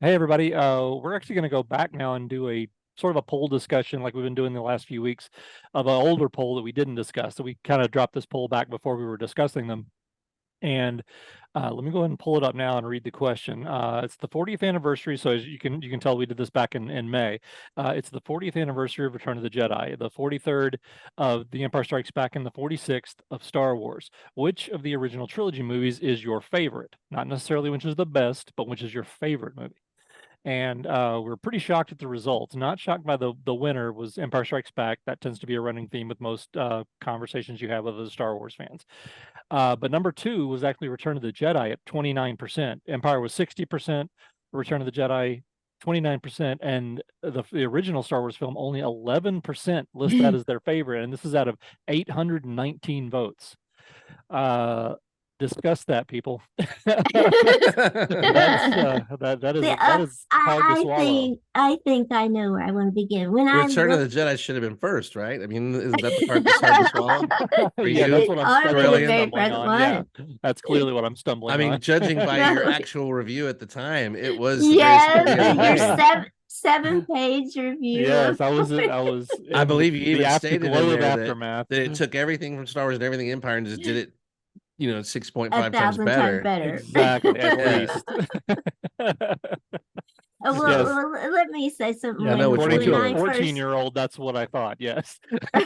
Hey everybody, we're actually going to go back now and do a sort of a poll discussion like we've been doing the last few weeks of an older poll that we didn't discuss. So we kind of dropped this poll back before we were discussing them. And let me go ahead and pull it up now and read the question. It's the 40th anniversary, so as you can tell we did this back in May. It's the 40th anniversary of Return of the Jedi, the 43rd of The Empire Strikes Back, and the 46th of Star Wars. Which of the original trilogy movies is your favorite? Not necessarily which is the best, but which is your favorite movie? And we're pretty shocked at the results. Not shocked by the winner was Empire Strikes Back. That tends to be a running theme with most conversations you have with the Star Wars fans. But number two was actually Return of the Jedi at 29%. Empire was 60%. Return of the Jedi 29%, and the original Star Wars film only 11% list that as their favorite, and this is out of 819 votes. Discuss that, people. That's that is hard to swallow. I think I know where I want to begin. When I Return of look, the Jedi should have been first, right? I mean, isn't that the part that's hard to swallow for Yeah, you, that's it what ought to be the Brilliant? very stumbling first on. Yeah, one. that's clearly what I'm I stumbling mean, on. judging by your No, actual review at the time, it was the greatest yes, movie ever your made. seven-page review. Yes, I was I in believe you the even after stated in glow of there that aftermath. it took everything from Star Wars and everything Empire and just did it, 6.5 times 1,000 times better. better. Exactly, at Yeah, least. so Let me say something. I know which According one When to you a I went. first, 14-year-old, that's what I thought. Yes. I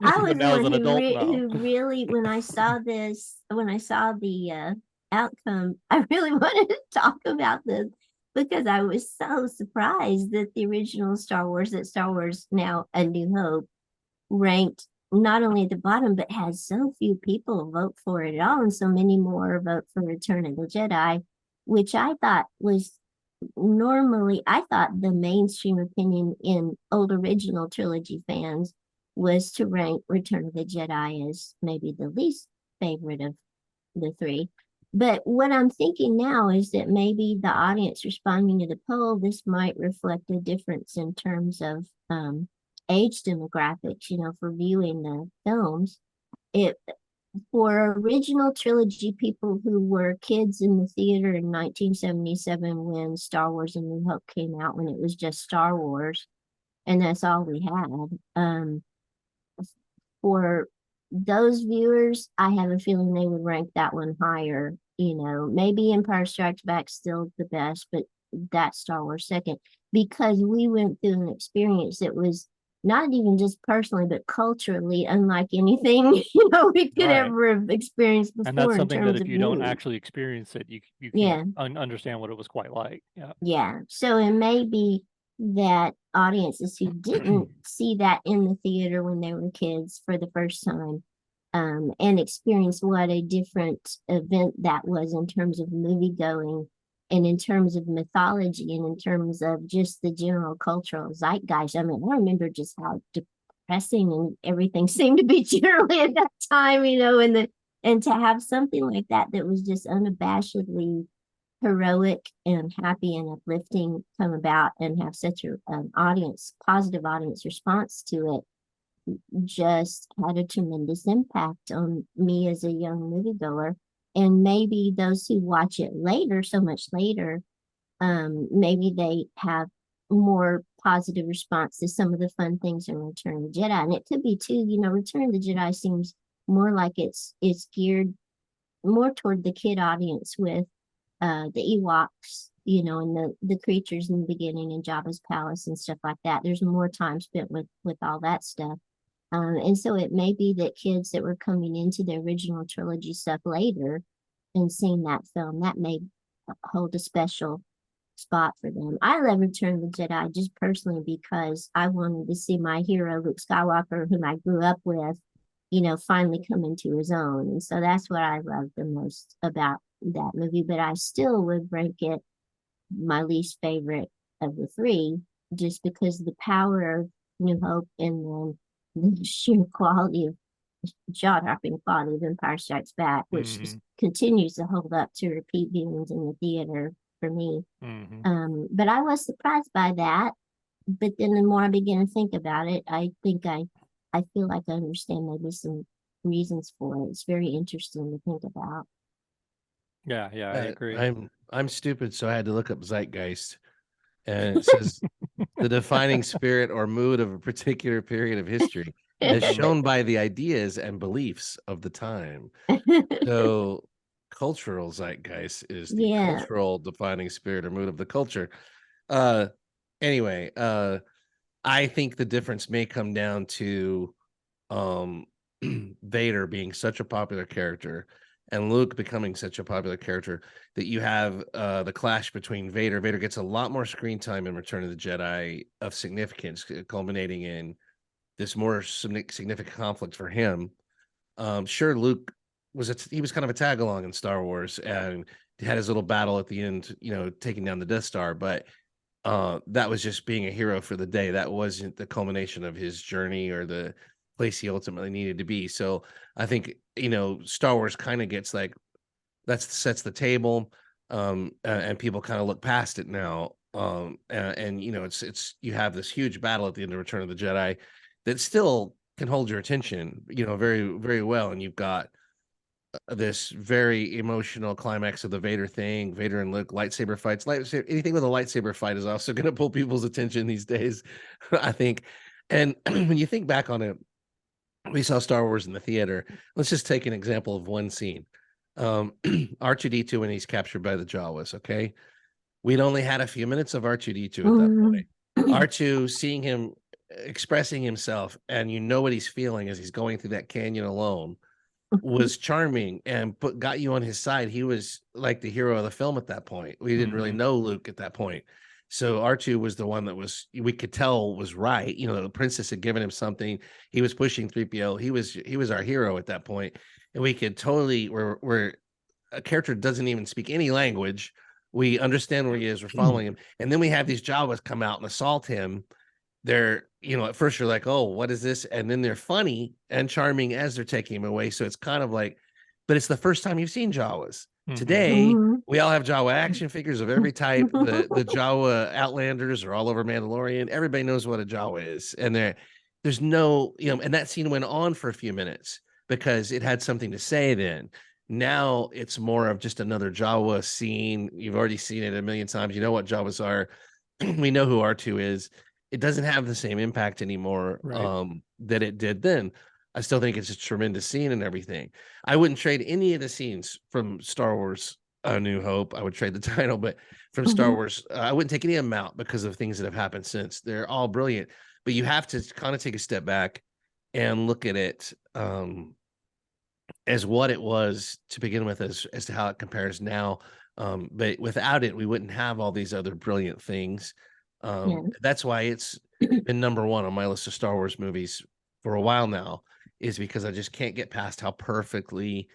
But was now as one an adult, no. who really, when I saw this, when I saw the outcome, I really wanted to talk about this because I was so surprised that the original Star Wars Now A New Hope, ranked not only at the bottom, but has so few people vote for it at all, and so many more vote for Return of the Jedi, which I thought was normally, I thought the mainstream opinion in old original trilogy fans was to rank Return of the Jedi as maybe the least favorite of the three. But what I'm thinking now is that maybe the audience responding to the poll, this might reflect a difference in terms of age demographics, for viewing the films. It For original trilogy people who were kids in the theater in 1977 when Star Wars and New Hope came out, when it was just Star Wars, and that's all we had. For those viewers, I have a feeling they would rank that one higher. Maybe Empire Strikes Back still the best, but that's Star Wars second, because we went through an experience that was not even just personally, but culturally unlike anything we could Right. ever have experienced And that's before in something that terms if of you don't news. actually experience it, you can't Yeah, understand what it was quite like. Yeah. yeah. So it may be that audiences who didn't see that in the theater when they were kids for the first time, and experience what a different event that was in terms of movie going and in terms of mythology and in terms of just the general cultural zeitgeist. I mean, I remember just how depressing and everything seemed to be generally at that time, and to have something like that that was just unabashedly heroic and happy and uplifting come about and have such an positive audience response to it, just had a tremendous impact on me as a young moviegoer. And maybe those who watch it later, so much later, maybe they have more positive response to some of the fun things in Return of the Jedi. And it could be too, Return of the Jedi seems more like it's geared more toward the kid audience with the Ewoks, and the creatures in the beginning in Jabba's palace and stuff like that. There's more time spent with all that stuff. And so it may be that kids that were coming into the original trilogy stuff later and seeing that film, that may hold a special spot for them. I love Return of the Jedi just personally because I wanted to see my hero, Luke Skywalker, whom I grew up with, finally come into his own. And so that's what I love the most about that movie. But I still would rank it my least favorite of the three, just because of the power of New Hope and then the sheer quality of jaw-dropping quality of Empire Strikes Back, which Hmm. continues to hold up to repeat viewings in the theater for me. Hmm. But I was surprised by that. But then the more I began to think about it, I think I feel like I understand maybe some reasons for it. It's very interesting to think about. Yeah, I agree. I'm stupid, so I had to look up zeitgeist, and it says the defining spirit or mood of a particular period of history, as shown by the ideas and beliefs of the time. So, cultural zeitgeist is the Yeah. cultural defining spirit or mood of the culture. Uh, anyway, I think the difference may come down to um Vader being such a popular character and Luke becoming such a popular character that you have the clash between Vader. Vader gets a lot more screen time in Return of the Jedi of significance, culminating in this more significant conflict for him. Sure, Luke he was kind of a tag along in Star Wars and had his little battle at the end, taking down the Death Star, but that was just being a hero for the day. That wasn't the culmination of his journey or the place he ultimately needed to be. So I think, Star Wars kind of gets like that sets the table, and people kind of look past it now. And it's you have this huge battle at the end of Return of the Jedi that still can hold your attention, very, very well. And you've got this very emotional climax of the Vader thing, Vader and Luke lightsaber fights. Anything with a lightsaber fight is also going to pull people's attention these days, I think. And when you think back on it, we saw Star Wars in the theater. Let's just take an example of one scene. R2D2 when he's captured by the Jawas. Okay, we'd only had a few minutes of R2D2 at that point. R2 seeing him expressing himself, and what he's feeling as he's going through that canyon alone was charming and got you on his side. He was like the hero of the film at that point. We didn't really know Luke at that point. So R2 was the one that we could tell was right. The princess had given him something. He was pushing 3PO. He was our hero at that point. And we could totally, where a character doesn't even speak any language. We understand where he is. We're following him. And then we have these Jawas come out and assault him. They're, at first you're like, oh, what is this? And then they're funny and charming as they're taking him away. So it's kind of like, but it's the first time you've seen Jawas. Today, we all have Jawa action figures of every type. The Jawa Outlanders are all over Mandalorian. Everybody knows what a Jawa is. And there's no, and that scene went on for a few minutes because it had something to say then. Now it's more of just another Jawa scene. You've already seen it a million times. You know what Jawas are. We know who R2 is. It doesn't have the same impact anymore, that it did then. I still think it's a tremendous scene and everything. I wouldn't trade any of the scenes from Star Wars A New Hope. I would trade the title, but from Star Wars, I wouldn't take any of them out because of things that have happened since. They're all brilliant, but you have to kind of take a step back and look at it as what it was to begin with, as to how it compares now. But without it, we wouldn't have all these other brilliant things. That's why it's been number one on my list of Star Wars movies for a while now, is because I just can't get past how perfectly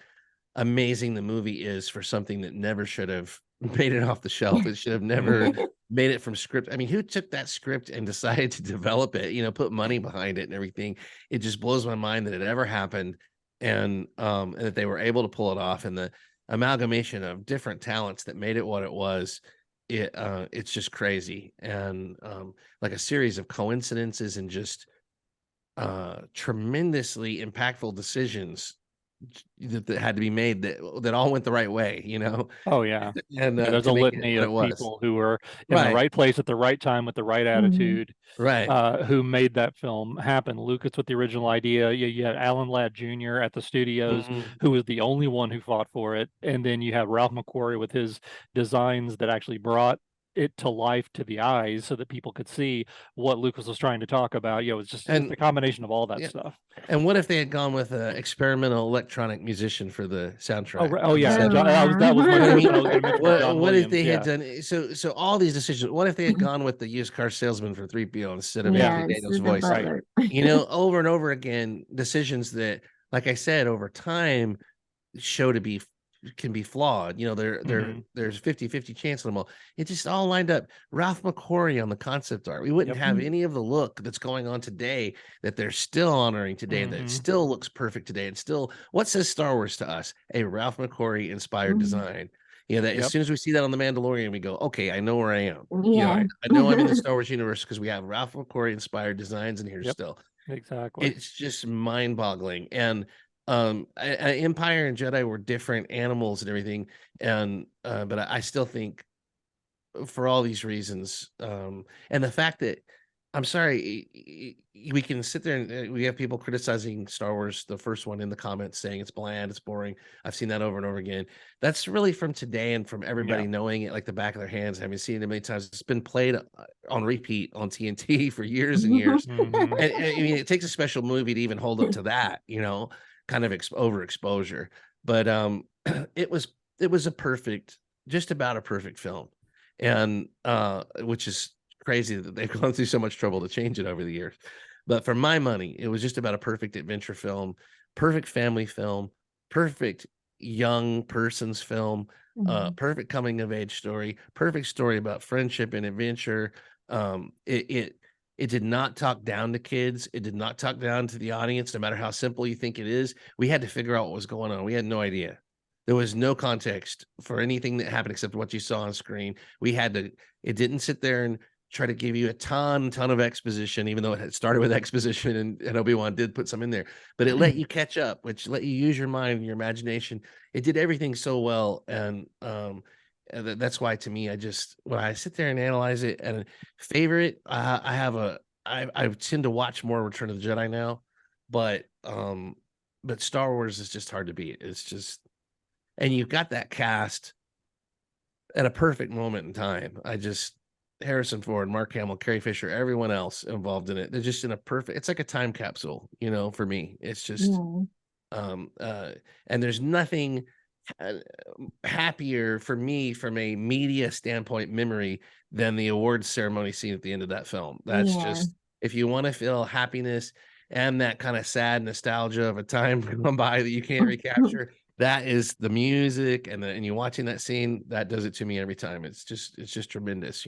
amazing the movie is for something that never should have made it off the shelf. It should have never made it from script. I mean, who took that script and decided to develop it, put money behind it and everything? It just blows my mind that it ever happened, and that they were able to pull it off, and the amalgamation of different talents that made it what it was. It's just crazy, and like a series of coincidences and just tremendously impactful decisions that had to be made that all went the right way, Oh yeah. and There's to a make it litany what it of was. people who were in the right place at the right time with the right attitude, Right. who made that film happen. Lucas with the original idea. You had Alan Ladd Jr. at the studios, who was the only one who fought for it, and then you have Ralph McQuarrie with his designs that actually brought it to life to the eyes so that people could see what Lucas was trying to talk about. It's just it's the combination of all that stuff. And what if they had gone with an experimental electronic musician for the soundtrack? Oh yeah, that was my first one I was going to mention. John What if Williams, they had done so all these decisions? What if they had gone with the used car salesman for 3PO instead of Anthony Daniels' voice? Over and over again, decisions that, like I said, over time can be flawed. There's 50-50 chance on them all. It just all lined up. Ralph McQuarrie on the concept art. We wouldn't have any of the look that's going on today that they're still honoring today, that still looks perfect today. And still, what says Star Wars to us? A Ralph McQuarrie inspired design. That as soon as we see that on The Mandalorian, we go, okay, I know where I am. I know I'm in the Star Wars universe because we have Ralph McQuarrie inspired designs in here still. Exactly. It's just mind boggling. And Empire and Jedi were different animals and everything, and but I still think for all these reasons, and the fact that I'm sorry, we can sit there and we have people criticizing Star Wars, the first one, in the comments saying it's bland, it's boring. I've seen that over and over again. That's really from today and from everybody Yeah. knowing it like the back of their hands, having seen it many times. It's been played on repeat on TNT for years and years. Mhm. And I mean, it takes a special movie to even hold up to that, kind of overexposure. But it was it was a perfect, just about a perfect film, and which is crazy that they've gone through so much trouble to change it over the years. But for my money, it was just about a perfect adventure film, perfect family film, perfect young person's film, Mhm. perfect coming of age story, perfect story about friendship and adventure. It did not talk down to kids. It did not talk down to the audience, no matter how simple you think it is. We had to figure out what was going on. We had no idea. There was no context for anything that happened except what you saw on screen. It didn't sit there and try to give you a ton of exposition, even though it had started with exposition, and Obi-Wan did put some in there, but it let you catch up, which let you use your mind and your imagination. It did everything so well. And that's why, to me, when I sit there and analyze it, and favorite, I tend to watch more Return of the Jedi now, but Star Wars is just hard to beat. It's just, and you've got that cast at a perfect moment in time. Harrison Ford, Mark Hamill, Carrie Fisher, everyone else involved in it. They're just in a perfect, it's like a time capsule, for me. It's just, Yeah. and there's nothing uh, happier for me from a media standpoint memory than the awards ceremony scene at the end of that film. That's Yeah. just, if you want to feel happiness and that kind of sad nostalgia of a time gone by that you can't recapture, that is the music, and you watching that scene, that does it to me every time. It's just tremendous.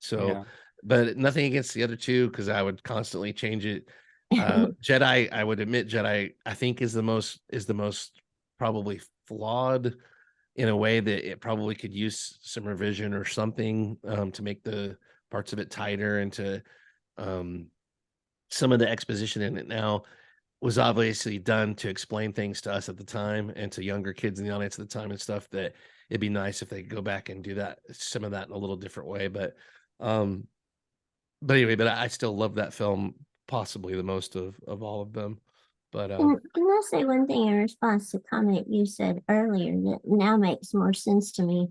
So, Yeah. but nothing against the other two, because I would constantly change it. Jedi, I would admit, Jedi, I think is the most probably flawed, in a way that it probably could use some revision or something, to make the parts of it tighter, and to um, some of the exposition in it now was obviously done to explain things to us at the time and to younger kids in the audience at the time and stuff, that it'd be nice if they could go back and do some of that in a little different way. Um, anyway, I still love that film possibly the most of all of them. But Can I say one thing in response to a comment you said earlier that now makes more sense to me?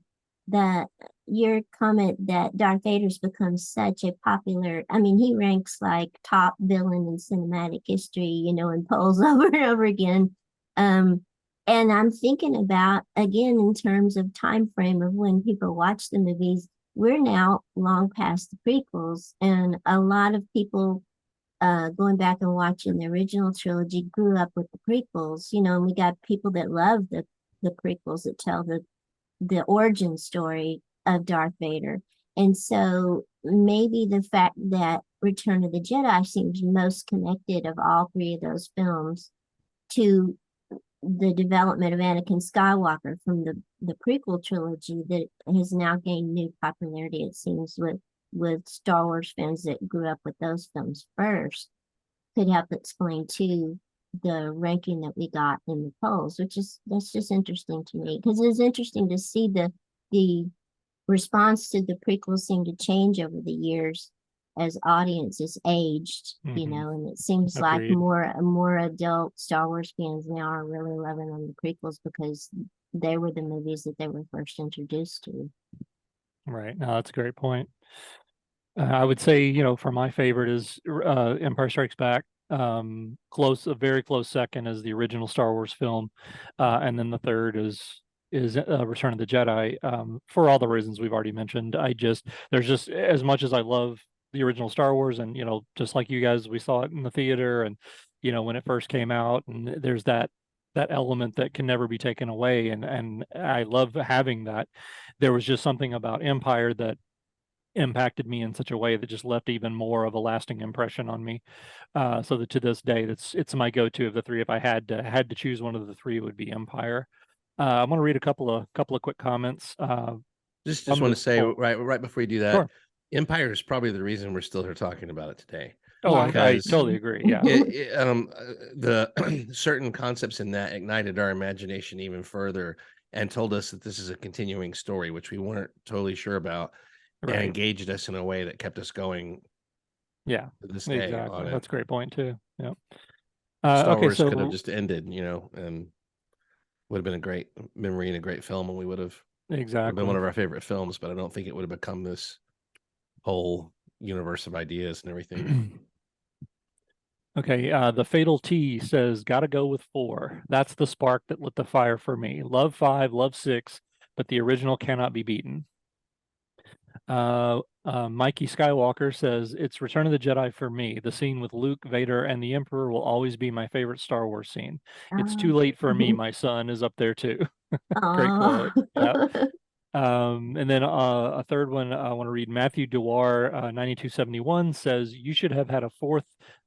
That your comment that Darth Vader's become such a popular, I mean, he ranks like top villain in cinematic history, in polls over and over again. And I'm thinking about, again, in terms of time frame of when people watch the movies, we're now long past the prequels, and a lot of people going back and watching the original trilogy grew up with the prequels, and we got people that love the prequels that tell the origin story of Darth Vader. And so maybe the fact that Return of the Jedi seems most connected of all three of those films to the development of Anakin Skywalker from the prequel trilogy that has now gained new popularity, it seems, with Star Wars fans that grew up with those films first, could help explain too the ranking that we got in the polls, that's just interesting to me, because it's interesting to see the response to the prequels seem to change over the years as audiences aged, Mhm. and it seems like Agreed. more adult Star Wars fans now are really loving on the prequels because they were the movies that they were first introduced to. Right. No, that's a great point. I would say, for my favorite is Empire Strikes Back. A very close second is the original Star Wars film, and then the third is Return of the Jedi. For all the reasons we've already mentioned, there's just, as much as I love the original Star Wars, and just like you guys, we saw it in the theater, and when it first came out, and there's that element that can never be taken away, and I love having that. There was just something about Empire that impacted me in such a way that just left even more of a lasting impression on me. So that to this day, it's my go-to of the three. If I had to choose one of the three, it would be Empire. I'm gonna read a couple of quick comments just from want the to say poll. right before you do that, Sure. Empire is probably the reason we're still here talking about it today. Oh, I Because totally agree. Yeah. The certain concepts in that ignited our imagination even further and told us that this is a continuing story, which we weren't totally sure about, and Right. engaged us in a way that kept us going Yeah. to this day on Exactly. it. That's a great point too. Yeah. Star Okay. Wars could have So just ended, and would have been a great memory and a great film, and we would have been exactly. one of our favorite films. But I don't think it would have become this whole universe of ideas and everything. Okay, the Fatal T says, gotta go with 4. That's the spark that lit the fire for me. Love 5, love 6, but the original cannot be beaten. Mikey Skywalker says, it's Return of the Jedi for me. The scene with Luke, Vader, and the Emperor will always be my favorite Star Wars scene. It's too late for me. My son is up there too. Great quote. Yeah. And then a third one I want to read. Matthew Dewar, 9271 says, you should have had a 4th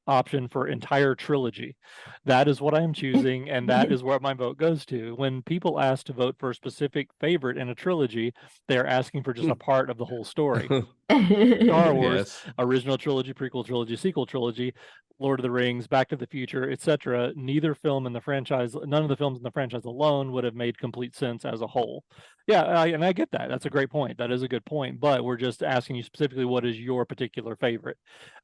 option for entire trilogy. That is what I am choosing, and that is where my vote goes to. When people ask to vote for a specific favorite in a trilogy, they are asking for just a part of the whole story. Star Wars, Yes. original trilogy, prequel trilogy, sequel trilogy, Lord of the Rings, Back to the Future, etc. Neither film in the franchise, none of the films in the franchise alone would have made complete sense as a whole. Yeah, and I get that. That's a great point. That is a good point. But we're just asking you specifically, what is your particular favorite?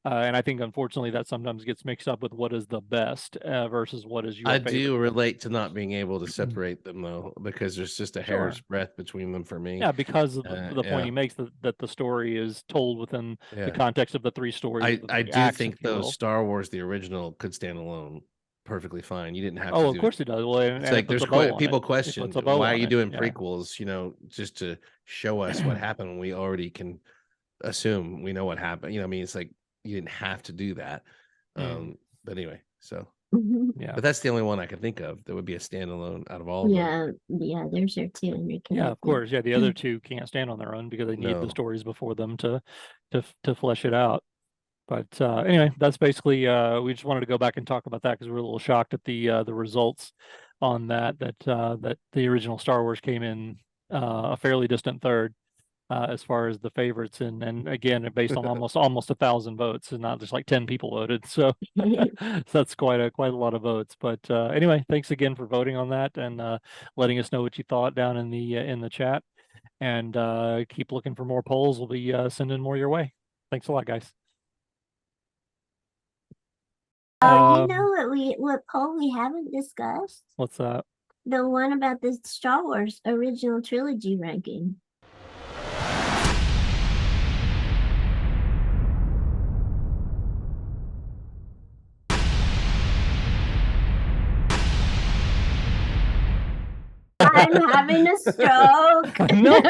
And I think, unfortunately, that sometimes gets mixed up with what is the best versus what is your I favorite. do relate to not being able to separate them though, because there's just a hair's Sure. breadth between them for me. Yeah, because of the point Yeah. he makes that the story is told within the Yeah. context of the 3 stories, of the I 3 do acts, think if you though will. Star Wars the original could stand alone perfectly fine. You didn't have to Oh, of do it. course he does. Well, It's and it like puts there's a bow on it. people It puts questioned a bow why are on you it. doing Yeah. prequels, just to show us what happened when we already can assume we know what happened. I mean, it's like you didn't have to do that. But anyway, so Yeah. but that's the only one I can think of that would be a standalone out of all of them. Yeah, there's your 2 interconnected. Yeah, of course. Yeah, the other 2 can't stand on their own because they need the No. stories before them to flesh it out. But anyway, that's basically we just wanted to go back and talk about that because we were a little shocked at the results on that the original Star Wars came in a fairly distant third as far as the favorites, and again based on almost 1,000 votes, and not just like 10 people voted. So that's quite a lot of votes. But anyway, thanks again for voting on that and letting us know what you thought down in the chat. And keep looking for more polls. We'll be sending more your way. Thanks a lot, guys. Oh, you know what poll we haven't discussed? What's that? The one about the Star Wars original trilogy ranking. I'm having a stroke. No.